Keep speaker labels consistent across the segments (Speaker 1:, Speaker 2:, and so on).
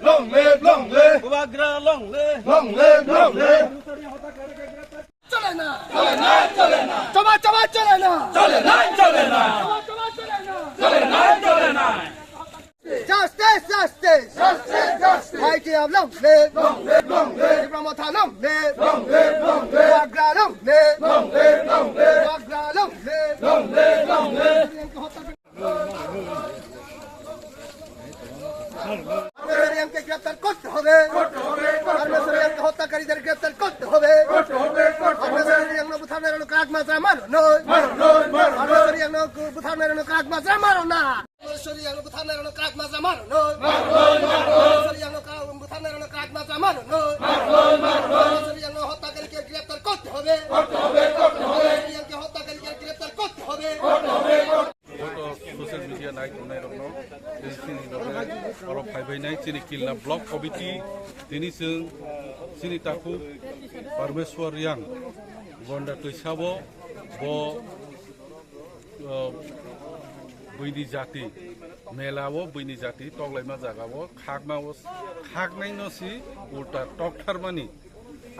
Speaker 1: long live, long live, long live, long live.
Speaker 2: চলে না চমা চমা চলে না Justice, justice,
Speaker 1: Justice, justice.
Speaker 2: Mighty of long live,
Speaker 1: Long live, long live,
Speaker 2: Brahmata long live,
Speaker 1: long live, long live,
Speaker 2: Wagra long live,
Speaker 1: long live, long live,
Speaker 2: Wagra long live,
Speaker 1: long live, long live.
Speaker 2: আর্মেনিয়ানকে গ্রেফতার করতে হবে, আর্মেনিয়ানকে হত্যাকারীদের গ্রেফতার করতে হবে, Armenian বুথানের কাজ মাত্রা মারো নয়, আর্মেনিয়ান বুথানের কাজ মাত্রা মারো না, আর্মেনিয়ান বুথানের কাজ মাত্রা মারো নয়, আর্মেনিয়ান বুথানের কাজ মাত্রা মারো নয়, আর্মেনিয়ান হত্যাকারীকে গ্রেফতার করতে হবে, আর্মেনিয়ানকে হত্যাকারীকে গ্রেফতার করতে হবে।
Speaker 3: Social media night on air no sini oro phaibai nai sini kilna block committee tini sing sini taku parmeshwar yang gonda toisabo bo boini jati melao boini jati toglaima jagao khagmao khagnai no si ulta tokthar mani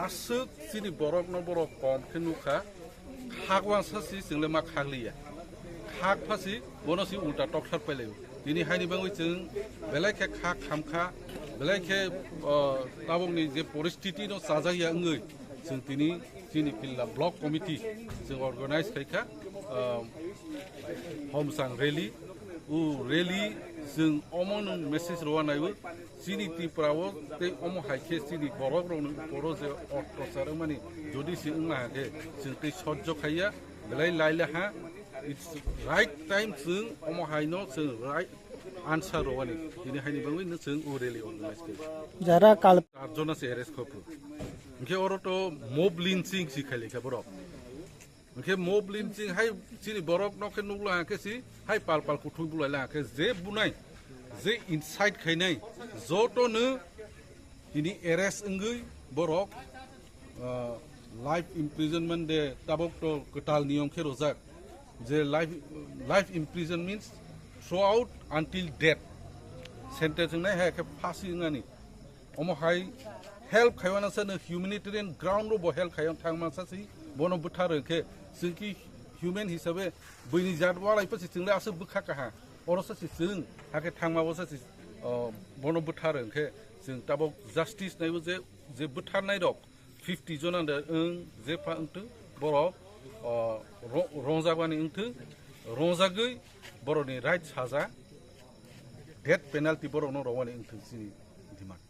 Speaker 3: asuk sini borok no borok kom khenukha khagwan sasi single ma khaglia খাক ফাসি বনসি উল্টা টকসার পাইলেও তিনি হাইনি বাঙৈ जों বেলাইখে খাক খামখা বেলাইখে তাবংনি যে পরিস্থিতি no সাজাইয়া ओङै जों তিনি जोंनि फिल्डा ब्लक कमिटि जों अर्गानाइज खायखा हमसां रेली उ रेली जों अमन मेसेज रवानायबो जोंनि टिप्राव ते अम हायखे जोंनि बरक रनो बर जे अत्याचार माने जदि जों ओङाके जों ते सह्य खाया बेलाय लाइलाहा It's right time जों अमो हायनो जों right answer रवानी दिनै हायनि बाङै जों उरेलि अर्गानाइज खायो
Speaker 2: যারা কাল
Speaker 3: 8 जना से अरेस्ट खपु ओंखे अरतो मोब लिंचिं सिखाइलेखा बरक ओंखे मोब लिंचिं हाय सिनि बरक नखे नुगला हाकेसि हाय पाल पाल कुथुइ बुलायला हाके जे बुनाय जे इनसाइड खायनाय जतनो दिनै अरेस्ट ओंगै बरक लाइफ इम्प्रिजनमेंट दे ताबक तो कटाल नियम खे रोजाक যে life imprison means through out until death sentence নাই হ্যাঁ ফাঁসি নানি অমহাই হেল্প খাইवानासो হিউম্যানিটেরিয়ান গ্রাউন্ড रो हेल्प खायन थांमासासि बन बुथारखे जोंखि हिउमेन हिसाबै बैनि जादवालायफोरसि जोंलाय आसो बुखा काहा अरससि जों हाके थांमाबोससि बन बुथारखे जों ताबो जास्टिस नायबो जे बुथारनाय दक 50 जना जे फांथो बर' रंजाबानि ओंथो रंजागै बर'नि राइट साजा डेथ पेनाल्टी बर'नो रवानि ओंथो सिनि डिमान्ड